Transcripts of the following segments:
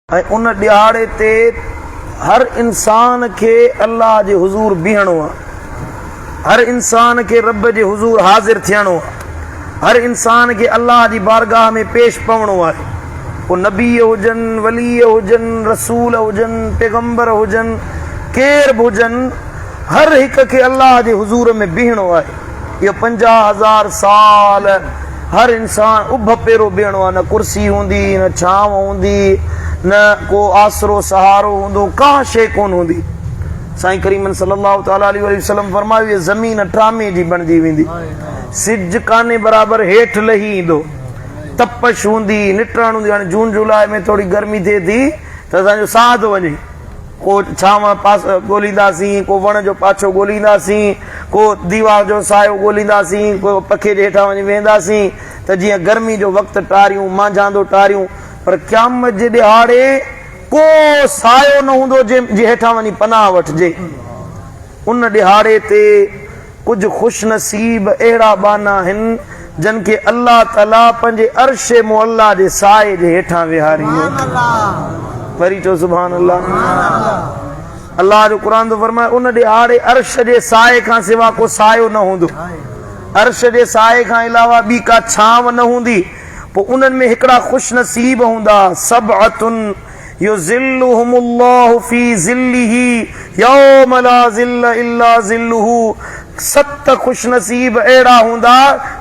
उन दिहाड़े ते हर इंसान के अल्लाह जे हुजूर बीहणो आहे, हर इंसान के रब जे हुजूर हाजिर थियणो आहे, हर इंसान के अल्लाह जी बारगाह में पेश पवणो आहे। वो नबी हुजन, वली हुजन, रसूल हुजन, पैगंबर हुजन, केर बि हुजन, हर हिक के अल्लाह जे हुजूर में बीहणो आहे। ये 50,000 साल हर इंसान उभ पेरो बीहणो आहे। न कुर्सी हूंदी, न छांव हूंदी, न को आसरो सहारो हूंदो, का शइ कोन हूंदी। साईं करीमन सल्लल्लाहु तआला अलैहि वसल्लम फरमायो, ये ज़मीन ट्रामे जी बणजी वेंदी, सिज काने बराबर हेठ लही ईंदो, तपश हूंदी, निटण हूंदी। हाणे जून जुलाई में थोड़ी गर्मी थिए थी त असांजो साह थो वञे, को छांव पास ॻोल्हींदासीं, को वण जो पाछो ॻोल्हींदासीं, को दीवार जो सायो ॻोल्हींदासीं, को पखे जे हेठां वञी वेंदासीं त जीअं गर्मी जो वक़्तु टारियूं, मांझांदो टारियूं। पर क़यामत जे ॾिहाड़े को सायो न हूंदो जे हेठां वञी पनाह वठिजे। उन ॾिहाड़े ते कुझु खुश नसीब अहिड़ा बाना आहिनि जन खे अल्लाह ताला पंहिंजे अर्श मुअल्ला जे साए जे हेठां विहारींदो। वरी चओ सुभान अल्लाह। अल्लाह जो क़ुरान थो फरमाए, उन ॾिहाड़े अर्श जे साए खां सिवा को सायो न हूंदो, अर्श जे साए खां अलावा ॿी का छांव न हूंदी। पोइ उन्हनि में हिकिड़ा खुश नसीब हूंदा, सबअतुन युज़िल्लुहुमुल्लाहु फी ज़िल्लिही यौम ला ज़िल्ल इल्ला ज़िल्लुहु। 7 खुश नसीब अहिड़ा हूंदा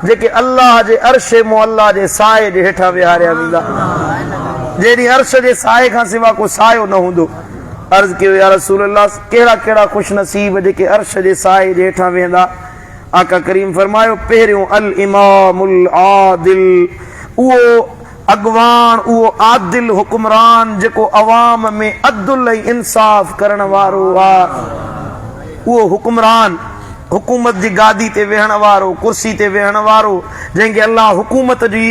जेके अल्लाह जे अर्श मुअल्ला जे साए जे हेठां विहारिया वेंदा, जेॾी अर्श जे साए खां सिवा को सायो न हूंदो। अर्ज़ कयो, या रसूल अल्लाह, कहिड़ा कहिड़ा खुश नसीब जेके अर्श जे साए जे हेठां वेंदा? आका करीम फरमायो, पहिरियों अल इमामुल आदिल, उहो अॻवान, उहो आदिल हुक्मरान जेको अवाम में अदल ऐं इंसाफ़ करण वारो आहे। उहो हुक्मरान, हुकूमत जी गादी ते वेहण वारो, कुर्सी ते वेहण वारो, जंहिंखे अल्लाह हुकूमत जी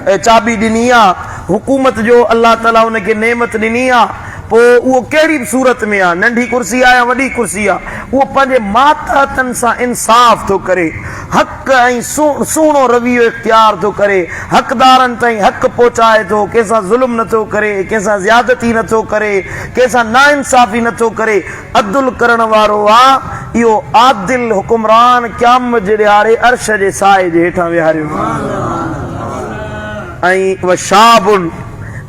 चाबी ॾिनी आहे, हुकूमत जो अल्लाह ताला उनखे नेमत ॾिनी आहे। पोइ उहो कहिड़ी बि सूरत में आहे, नंढी कुर्सी आहे या वॾी कुर्सी आहे, उहो पंहिंजे मातहतनि सां इंसाफ़ थो करे, हक़ ऐं सुहिणो रवैयो इख्तियार थो करे, हक़दारनि ताईं हक़ पहुचाए थो, कंहिंसां ज़ुल्म नथो करे, कंहिंसां ज़्यादती नथो करे, कंहिंसां नाइंसाफ़ी नथो करे, अदल करण वारो आहे। इहो आदिल हुक्मरान क़यामत जे ॾिहाड़े अर्श जे साए जे हेठां विहारियो। ऐं वशाबुन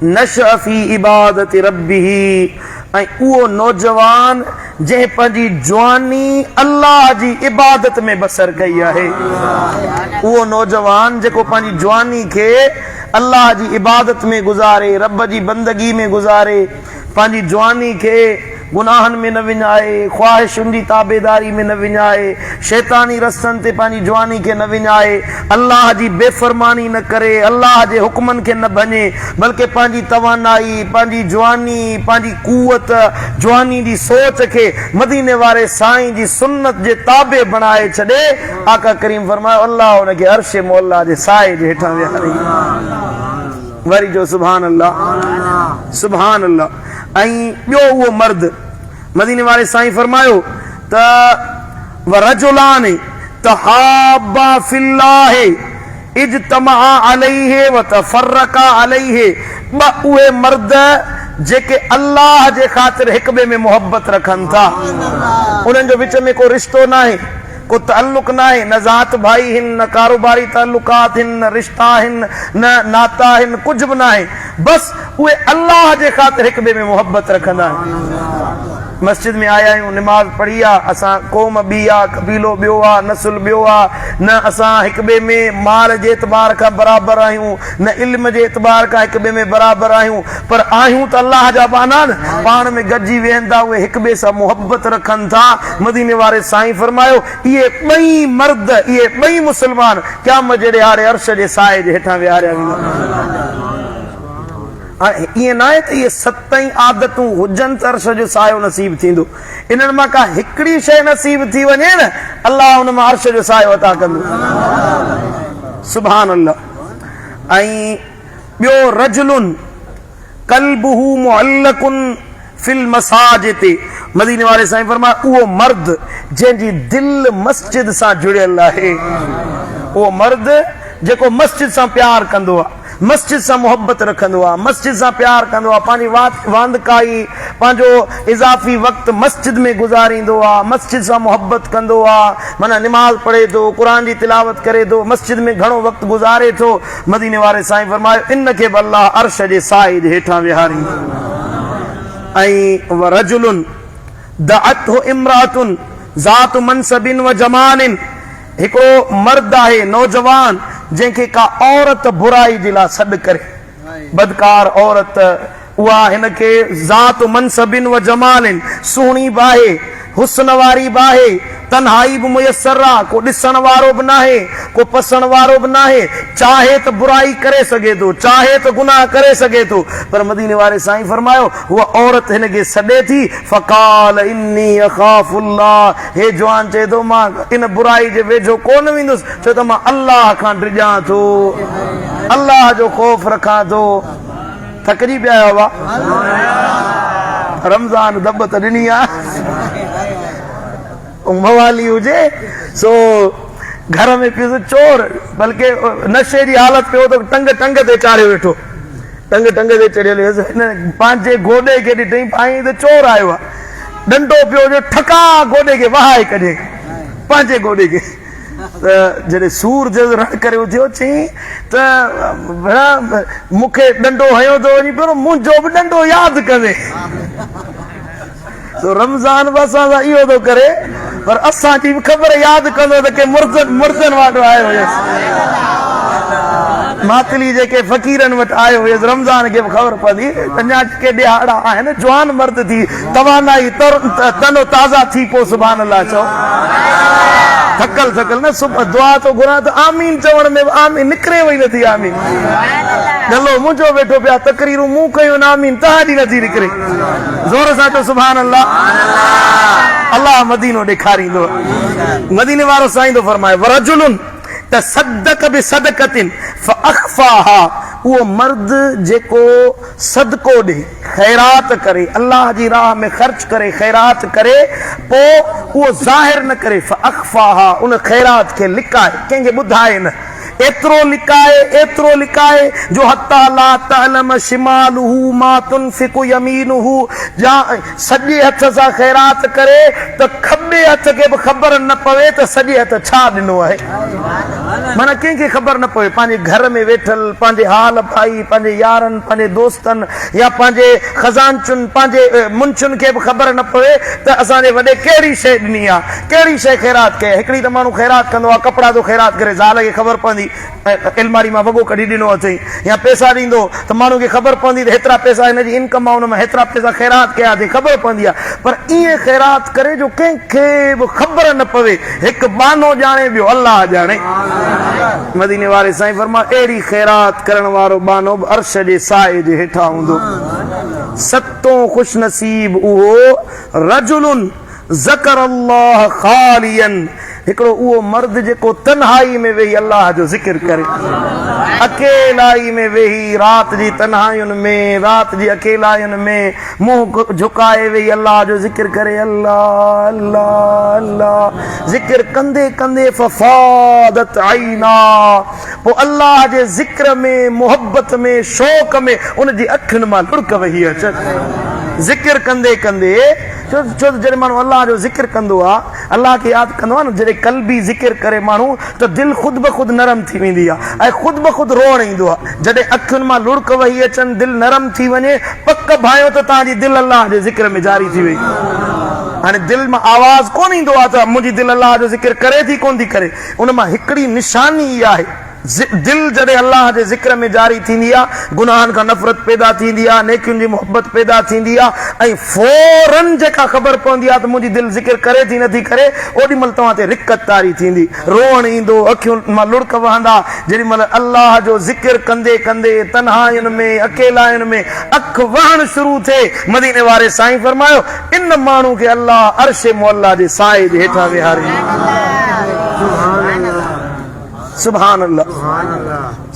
नशअ फी इबादति रब्बिही, ऐं उहो नौजवान जंहिं पंहिंजी जवानी अल्लाह जी इबादत में बसर कई आहे। उहो नौजवान जेको पंहिंजी जवानी खे अल्लाह जी इबादत में गुज़ारे, रब जी बंदगी में गुज़ारे, पंहिंजी जवानी खे गुनाहनि में न विञाए, ख्वाहिशुनि जी ताबेदारी में न विञाए, शैतानी रस्तनि ते पंहिंजी जवानी खे न विञाए, अल्लाह जी बेफ़रमानी न करे, अल्लाह जे हुक्मनि खे न भञे, बल्कि पंहिंजी तवानाई, पंहिंजी जवानी, पंहिंजी कुवत, जवानी जी सोच खे मदीने वारे साईं जी सुन्नत जे ताबे बणाए छॾे। आका करीम फरमायो, अल्लाह उनखे अर्श मुअल्ला जे साए जे हेठां विहारे। वरी जो सुभान अल्लाह, सुभान अल्लाह। ऐं ॿियो उहो मर्द, मदीने वारे साईं फरमायो त वरजुलान तहाबा फिल्लाह इज्तमा अलैहि व तफर्रका अलैहि। उहे मर्द जेके अल्लाह जे ख़ातिर हिक ॿिए में मोहब्बत रखनि था, उन्हनि जो विच में को रिश्तो न आहे, को ताल्लुक न आहे, न ज़ात भाई आहिनि, न कारोबारी ताल्लुकात आहिनि, न रिश्ता आहिनि, न नाता आहिनि, कुझु बि न आहे। बसि उहे अल्लाह जे ख़ातिर हिक ॿिए में मोहब्बत रखंदा आहिनि। मस्जिद में आया आहियूं, निमाज़ पढ़ी आहे, असां क़ौम ॿी आहे, कबीलो ॿियो आहे, नसुल ॿियो आहे, न असां हिक ॿिए में माल जे एतबार खां बराबरि आहियूं, न इल्म जे एतबार खां हिक ॿिए में बराबरि आहियूं, पर आहियूं त अल्लाह जा बाना न, पाण में गॾिजी वेहनि था, उहे हिक ॿिए सां मोहब्बत रखनि था। मदीने वारे साईं फरमायो, इहे ॿई मर्द, इहे ॿई मुस्लमान क़यामत जे ॾिहाड़े अर्श जे साए जे हेठां विहारिया वेंदा। ईअं न आहे त इहे 7 आदतूं हुजनि त अर्श जो सायो नसीब थींदो। इन्हनि मां का हिकिड़ी शइ नसीब थी वञे न, अल्लाह उन मां अर्श जो सायो अता कंदो। सुभान अल्लाह। ऐं ॿियो, रजुलुन कल्बुहु मुअल्लकुन फिल मसाजिद। मदीने वारे साईं फरमाया, उहो मर्द जंहिंजी दिल मस्जिद सां जुड़ियल आहे, उहो मर्द जेको मस्जिद सां प्यार कंदो आहे, मस्जिद से मोहब्बत रखंदो आ, मस्जिद से प्यार कंदो आ, पांजी वांदकाई पांजो इजाफी वक्त मस्जिद में गुजारींदो आ, मस्जिद से मोहब्बत कंदो आ, माना नमाज पढ़े तो, कुरान जी तिलावत करे तो, मस्जिद में घणो वक्त गुजारे तो, मदीने वाले साईं फरमायो इनके अल्लाह अर्श जे साए जे हेठां विहारींदो। ऐं वरजुलुन दअतहु इम्रातुन ज़ात मनसबिन व जमालिन, हिकिड़ो मर्द आहे नौजवान जंहिंखे का औरत बुराई जे लाइ सॾु करे, बदकार औरत उहा हिनखे ज़ात मनसबिन व जमालिन, सुहिणी बि आहे, हुस्न वारी बि आहे, तन्हाई बि मुयसर आहे, को ॾिसण वारो बि नाहे, को पसण वारो बि नाहे, चाहे त बुराई करे सघे थो, चाहे त गुनाह करे सघे थो, पर मदीने वारे साईं फरमायो उहा औरत हिनखे सॾे थी, फ़क़ाल इन्नी अख़ाफ़ुल्लाह, हे जवान चए थो मां इन बुराई जे वेझो कोन वेंदुसि, छो त मां अल्लाह खां डिॼां थो, अल्लाह जो ख़ौफ़ रखां थो। थकिजी पिया आहियो बा? रमज़ान दॿ त ॾिनी आहे, मवाली हुजे सो घर में पियो चोर, बल्कि नशे जी हालत पियो तो टंग टंग ते चाढ़ियो वेठो, टंग टंग ते चढ़ियल हिन पंहिंजे गोॾे खे ॾिठई पाई त चोर आयो आहे, डंडो पियो जो ठका गोॾे खे वहाए कढे पंहिंजे गोॾे खे, त जॾहिं सूरज रण करे उथियो चई त मूंखे डंडो हयो थो वञी पियो, मुंहिंजो बि डंडो यादि कंदे। तो रमज़ान बि असां सां इहो थो करे, पर असांजी बि ख़बर यादि कंदो त के मुर्दनि वाटि आयो हुयसि, मातली जेके फ़क़ीरनि वटि आयो हुयसि, रमज़ान खे बि ख़बर पवंदी अञा के ॾियाड़ा आहिनि, जवान मर्द थी तवानाई तनो ताज़ा थी पोइ सुभान अल्लाह चओ, थकल थकल न सुबुह दुआ तो घुरां त आमीन चवण में आमीन निकिरे वई नथी, आमीन गलो मुंहिंजो वेठो पिया तकरीरूं मूं कयूं न, आमीन तव्हांजी नथी निकिरे, ज़ोर सां चओ सुभान अल्लाह। अल्लाह मदीनो ॾेखारींदो। मदीने वारो साईं थो फरमाए वरजुलुन तसद्दक़ बिसदक़तिन फअख़फ़ाहा, उहो मर्द जेको सदको ॾे, ख़ैरात करे, अल्लाह जी राह में ख़र्च करे, ख़ैरात करे, पोइ उहो ज़ाहिर न करे, फअख़फ़ाहा, उन ख़ैरात खे लिकाए, कंहिंखे ॿुधाए न, एतिरो लिकाए जो हत्ता ला तअलम शिमालुहु मा तुनफिकु यमीनुहु, सॼे हथ सां ख़ैरात करे त खॿे हथ खे बि ख़बर न पवे त सॼे हथ छा ॾिनो आहे, माना कंहिंखे ख़बर न पवे, पंहिंजे घर में वेठल पंहिंजे हाल भाई, पंहिंजे यारनि, पंहिंजे दोस्तनि या पंहिंजे खज़ानचुनि, पंहिंजे मुंशुनि खे बि ख़बर न पवे त असांजे वॾे कहिड़ी शइ ॾिनी आहे, कहिड़ी शइ ख़ैरात कई। हिकिड़ी त माण्हू ख़ैरात कंदो आहे, कपिड़ा थो ख़ैरात करे, ज़ाल खे ख़बर पवंदी अलमारी मां वॻो कढी ॾिनो अथई, या पैसा ॾींदो त माण्हू खे ख़बर पवंदी त हेतिरा पैसा हिनजी इनकम आहे, हुन मां हेतिरा पैसा ख़ैरात कया अथई, ख़बर पवंदी आहे, पर ईअं ख़ैरात करे जो कंहिंखे बि ख़बर न पवे, हिकु बानो ॼाणे ॿियो अल्लाह ॼाणे। मदीने वारे साईं फरमा अहिड़ी ख़ैरात करण वारो बानो बि अर्श जे साए जे हेठां हूंदो। सतो ख़ुश नसीब उहो रजुलुन ज़करल्लाह ख़ालियन, हिकिड़ो उहो मर्द जेको तन्हाई में वेही अल्लाह जो ज़िक्र करे, अकेलाई में वेही रात जी तन्हायुनि में, रात जी अकेलायुनि में मुंहुं झुकाए वेही अल्लाह जो ज़िक्र करे, अल्लाह अल्लाह अल्लाह ज़िक्र कंदे कंदे फफादत आईना, पोइ अल्लाह जे ज़िक्र में, मोहब्बत में, शौक़ में उनजी अखियुनि मां लुड़क वही अचे, ज़िक्र कंदे कंदे, छो जॾहिं माण्हू अल्लाह जो ज़िक्र कंदो आहे, अल्लाह खे यादि कंदो आहे न, जॾहिं कल्बी ज़िक्र करे माण्हू त दिलि ख़ुदि ब ख़ुदि नरम थी वेंदी आहे ऐं ख़ुदि ब ख़ुदि रोअण ईंदो आहे। जॾहिं अखियुनि मां लुड़क वही अचनि, दिलि नरम थी वञे, पक भायो त तव्हांजी दिलि अल्लाह जे ज़िक्र में जारी थी वई। हाणे दिलि मां आवाज़ कोन ईंदो आहे त मुंहिंजी दिलि अल्लाह जो ज़िक्र करे थी कोन थी करे, उन मां हिकिड़ी निशानी इहा आहे, दिलि जॾहिं अल्लाह जे ज़िक्र में जारी थींदी आहे, गुनाहनि खां नफ़रत पैदा थींदी आहे, नेकियुनि जी मोहबत पैदा थींदी आहे, ऐं फौरन जेका ख़बर पवंदी आहे त मुंहिंजी दिलि ज़िक्र करे थी नथी करे, ओॾी महिल तव्हां ते रिक़त तारी थींदी, रोअण ईंदो, अखियुनि मां लुड़क वहंदा, जेॾी महिल अल्लाह जो ज़िक्र कंदे कंदे तन्हायुनि में, अकेलायुनि में अखि वहण शुरू थिए। मदीने वारे साईं फरमायो इन माण्हू खे अल्लाह अर्श मुअल्ला जे साए जे हेठां विहारे। सुभान अल्लाह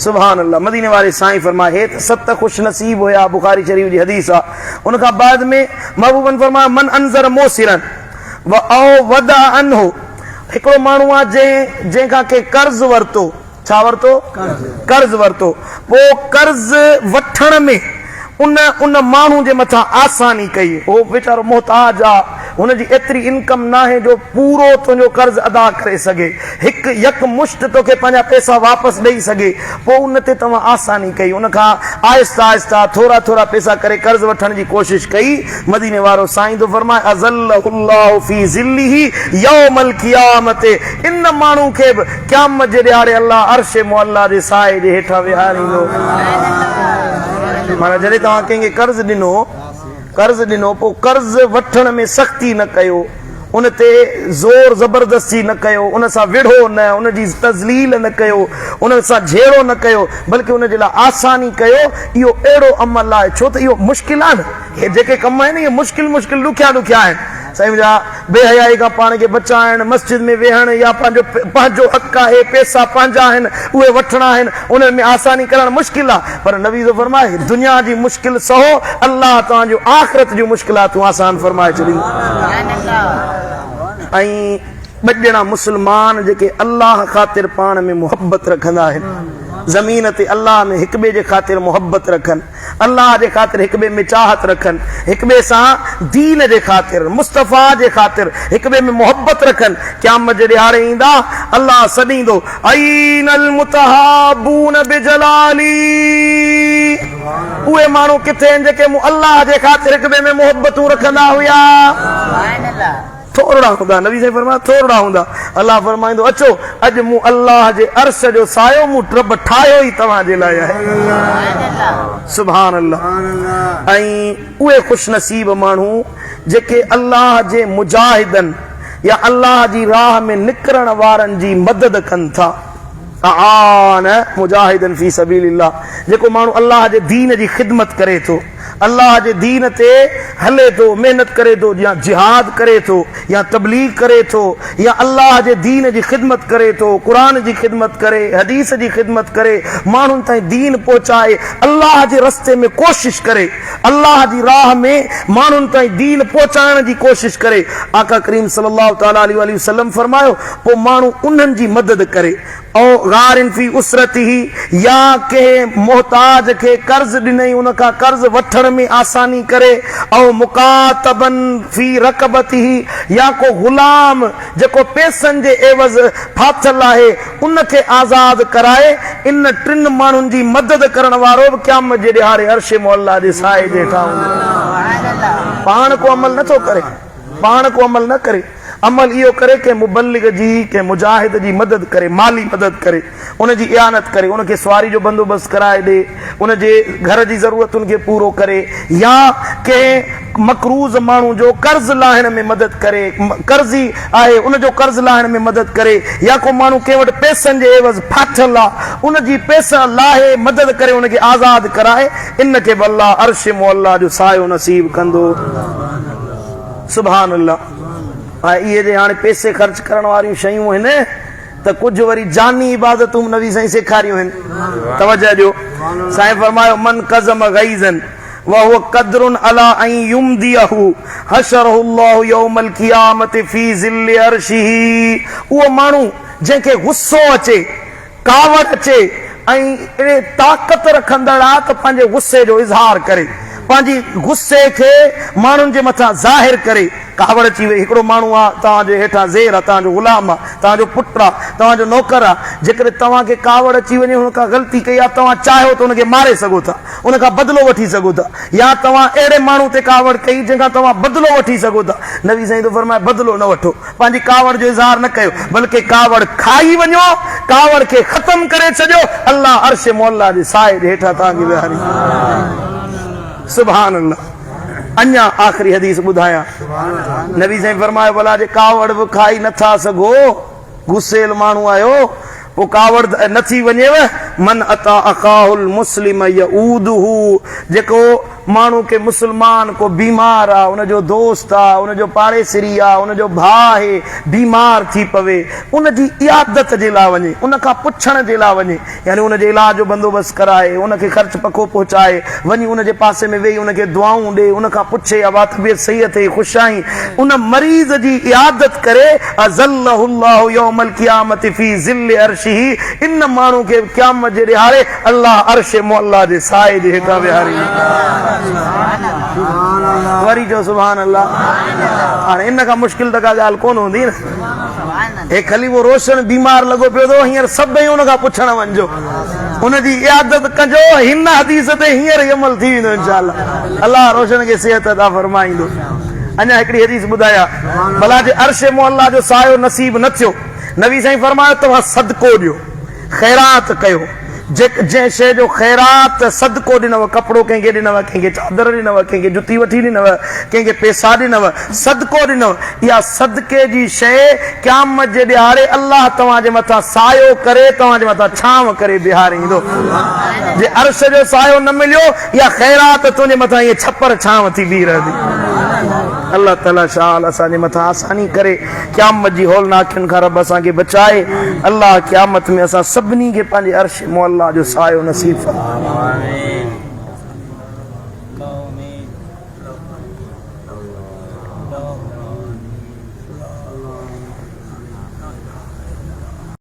सुभान अल्लाह। मदीने वाले साईं फरमाए हे त सत खुश नसीब हुया, बुखारी शरीफ जी हदीस आहे। उनखां बाद में महबूबन फरमाया मन अंज़र मोसिरन व औ वदा अनहु, हिकिड़ो माण्हू आहे जंहिंखां के कर्ज़ वरितो छा वरितो? कर्ज़ वरितो। पोइ कर्ज़ वठण में उन माण्हू जे मथां आसानी कई। उहो वीचारो मोहताज आहे, हुनजी एतिरी इनकम न आहे जो पूरो तुंहिंजो कर्ज़ अदा करे सघे, हिकु यकमुश्त तोखे पंहिंजा पैसा वापसि ॾेई सघे। पोइ उन ते तव्हां आसानी कई, उनखां आहिस्ता आहिस्ता थोरा थोरा पैसा करे कर्ज़ वठण जी कोशिश कई। मदीने वारो साईं तो फरमाए अज़ल्लहुल्लाहु फी ज़िल्लिही यौमल क़ियामत, इन माण्हू खे बि क़यामत जे ॾियारे अल्लाह अर्श मुअल्ला जे साए जे हेठां विहारींदो। माना जॾहिं तव्हां कंहिंखे कर्ज़ ॾिनो पोइ कर्ज़ वठण में सख़्ती न कयो, उन ते ज़ोर ज़बरदस्ती न कयो, उन सां विढ़ो न, उन जी तज़लील न कयो, उन सां झेड़ो न कयो, बल्कि उन जे लाइ आसानी कयो। इहो अहिड़ो अमल आहे, छो त इहो मुश्किल आहे न, हे जेके कम आहिनि इहे मुश्किल ॾुखिया आहिनि। साईं मुंहिंजा बेहयाई खां पाण खे बचाइण, मस्जिद में वेहण या पंहिंजो हक़ आहे, पैसा पंहिंजा आहिनि उहे वठणा आहिनि, उन्हनि में आसानी करणु मुश्किल आहे। पर नबी जो फरमाए दुनिया जी मुश्किल सहो, अल्लाह तव्हांजो आख़िरत जूं मुश्किलातूं आसान फरमाए छॾींदो। ऐं ॿ ॼणा मुस्लमान जेके अल्लाह ख़ातिर पाण में मुहबत रखंदा आहिनि, ज़मीन ते अल्लाह में हिक ॿिए जे ख़ातिर मुहबत रखनि, अल्लाह जे ख़ातिर हिक ॿिए में चाहत रखनि, हिक ॿिए सां दीन जे ख़ातिर मुस्तफ़ा जे ख़ातिर हिक ॿिए में मुहबत रखनि, क़यामत जे ॾियारे ईंदा अल्लाह सॾींदो अईनल मुतहाबून बिजलाली। उहे माण्हू किथे आहिनि जेके अल्लाह जे ख़ातिर हिक ॿिए में मुहबतूं रखंदा हुया? थोरा हूंदा, नबी साईं फरमाया थोरा हूंदा। अल्लाह फरमाईंदो अचो अॼु मूं अल्लाह जे अर्श जो सायो मूं रब ठाहियो ई तव्हांजे लाइ आहे। सुभान अल्लाह। ऐं उहे खुश नसीब माण्हू जेके अल्लाह जे मुजाहिदन या अल्लाह जी राह में निकिरण वारनि जी मदद कनि था। आन मुजाहिदन फी सबीलिल्लाह, जेको माण्हू अल्लाह जे दीन जी ख़िदमत करे थो, अल्लाह जे दीन ते हले थो, मेहनत करे थो, या जिहाद करे थो, या तबलीग करे थो, या अल्लाह जे दीन जी ख़िदमत करे थो, क़ुरान जी ख़िदमत करे, हदीस जी ख़िदमत करे, माण्हुनि ताईं दीन पहुचाए, अल्लाह जे रस्ते में कोशिश करे, अल्लाह जी राह में माण्हुनि ताईं दीन पहुचाइण जी कोशिश करे। आका करीम सल्लल्लाहु तआला अलैहि वसल्लम फरमायो पोइ माण्हू उन्हनि जी मदद करे, ऐं गारिन फी उसरतिही, या कंहिं मोहताज खे कर्ज़ ॾिनई उनखां कर्ज़ वठण में आसानी करे, ऐं मुकातबन फी रकबतिही, या को गुलाम जेको पैसनि जे एवज़ फाथल आहे उनखे आज़ाद कराए। इन टिनि माण्हुनि जी मदद करण वारो बि क़यामत जे ॾियारे अर्श मुअल्ला जे साए जे हेठां हूंदो। पाण को अमल नथो करे, पाण को अमल न करे, अमल इहो करे के मुबल्लिग जी, के मुजाहिद जी मदद करे, माली मदद करे, उनजी इयानत करे, उनखे सवारी जो बंदोबस्त कराए ॾे, उनजे घर जी ज़रूरतुनि खे पूरो करे, या कंहिं मकरूज़ माण्हू जो कर्ज़ लाहिण में मदद करे, कर्ज़ी आहे उनजो कर्ज़ लाहिण में मदद करे, या को माण्हू कंहिं वटि पैसनि जे एवज़ फाथल आहे उनजी पैसा लाहे मदद करे उनखे आज़ाद कराए। इनखे बि अल्लाह अर्श मुअल्ला जो सायो नसीब कंदो। सुभान अल्लाह। इहे जे हाणे पैसे ख़र्च करण वारियूं शयूं आहिनि त कुझु वरी जानी इबादतूं नबी साईं सेखारियूं आहिनि। तवजह ॾियो, साईं फरमायो मन कज़म गईज़न वहुव क़द्रुन अला अन युमदियहु हशरहुल्लाहु यौमल क़ियामत फी ज़िल्लि अर्शिही। उहो माण्हू जंहिंखे गुस्सो अचे, कावड़ अचे ऐं अहिड़े ताक़त रखंदड़ आहे त पंहिंजे गुस्से जो इज़हार करे, पंहिंजी गुस्से खे माण्हुनि जे मथां ज़ाहिर करे। कावड़ अची वई, हिकिड़ो माण्हू आहे तव्हांजे हेठां ज़ेर आहे, तव्हांजो ग़ुलाम आहे, तव्हांजो पुटु आहे, तव्हांजो नौकर आहे, जेकॾहिं तव्हांखे कावड़ अची वञे, हुन खां ग़लती कई आहे, तव्हां चाहियो त हुनखे मारे सघो था, उनखां बदिलो वठी सघो था, या तव्हां अहिड़े माण्हू ते कावड़ कई जंहिंखां तव्हां बदिलो वठी सघो था। नबी साईं तो फरमाए बदिलो न वठो, पंहिंजी कावड़ जो इज़हार न कयो, बल्कि कावड़ खाई वञो, कावड़ खे ख़तम करे छॾियो, अल्लाह अर्श मुअल्ला जे साए जे हेठां तव्हांखे विहारी। सुभान अल्लाह। अञा आख़िरी हदीस ॿुधायां, नबी साईं फरमायो भला जे कावड़ बि खाई नथा सघो, गुस्सेल माण्हू आयो, पोइ कावड़ नथी वञेव, मन अता अखाहुल मुस्लिम यऊदहु, जेको माण्हू के मुसलमान को बीमार आहे, उनजो दोस्त आहे, उनजो पाड़ेसिरी आहे, उनजो भाउ आहे, बीमार थी पवे, उनजी इयादत जे लाइ वञे, उनखां पुछण जे लाइ वञे, यानी उनजे इलाज जो बंदोबस्तु कराए, उनखे ख़र्च पको पहुचाए, वञी उनजे पासे में वेही उनखे दुआऊं ॾे, उनखां पुछे अवा तबियत सही अथई, ख़ुशि आहीं, उन मरीज़ जी इयादत करे अज़ल्लहुल्लाहु यौमल क़ियामत फी ज़िल्ल अर्शिही, इन माण्हू खे क़यामत जे ॾिहाड़े अल्लाह अर्श मुअल्ला जे साए जे हेठां विहारींदो। वरी जो सुभान अल्लाह। हाणे इन खां मुश्किल त का ॻाल्हि कोन हूंदी न। हे ख़ाली वो रोशन बीमार लॻो पियो थो, हींअर सभई उन खां पुछण वञिजो, उनजी इयादत कजो, हिन हदीस ते हींअर ई अमल थी वेंदो इंशाअल्लाह। अल्लाह रोशन खे सिहत अता फरमाईंदो। अञा हिकिड़ी हदीस ॿुधाया, भला जे अर्श मुअल्ला जो सायो नसीब न थियो, नबी साईं फरमायो तव्हां सदको ॾियो, ख़ैरात कयो, जंहिं शइ जो ख़ैरात सदको ॾिनव, कपिड़ो कंहिंखे ॾिनव, कंहिंखे चादर ॾिनव, कंहिंखे जुती वठी ॾिनव, कंहिंखे पैसा ॾिनव, सदको ॾिनव, इहा सदके जी शइ क़यामत जे ॾिहाड़े अल्लाह तव्हांजे मथां सायो करे, तव्हांजे मथां छांव करे बिहारींदो। जे अर्श जो सायो न मिलियो, इहा ख़ैरात तुंहिंजे मथां ईअं छपर छांव थी बीह रहंदी। अल्लाह ताला शाल असांजे मथां आसानी करे, क़यामत जी हौलनाकियुनि खां रब असांखे बचाए। अल्लाह क़यामत में असां सभिनी खे पंहिंजे अर्श मुअल्ला जो सायो नसीब फरमाए।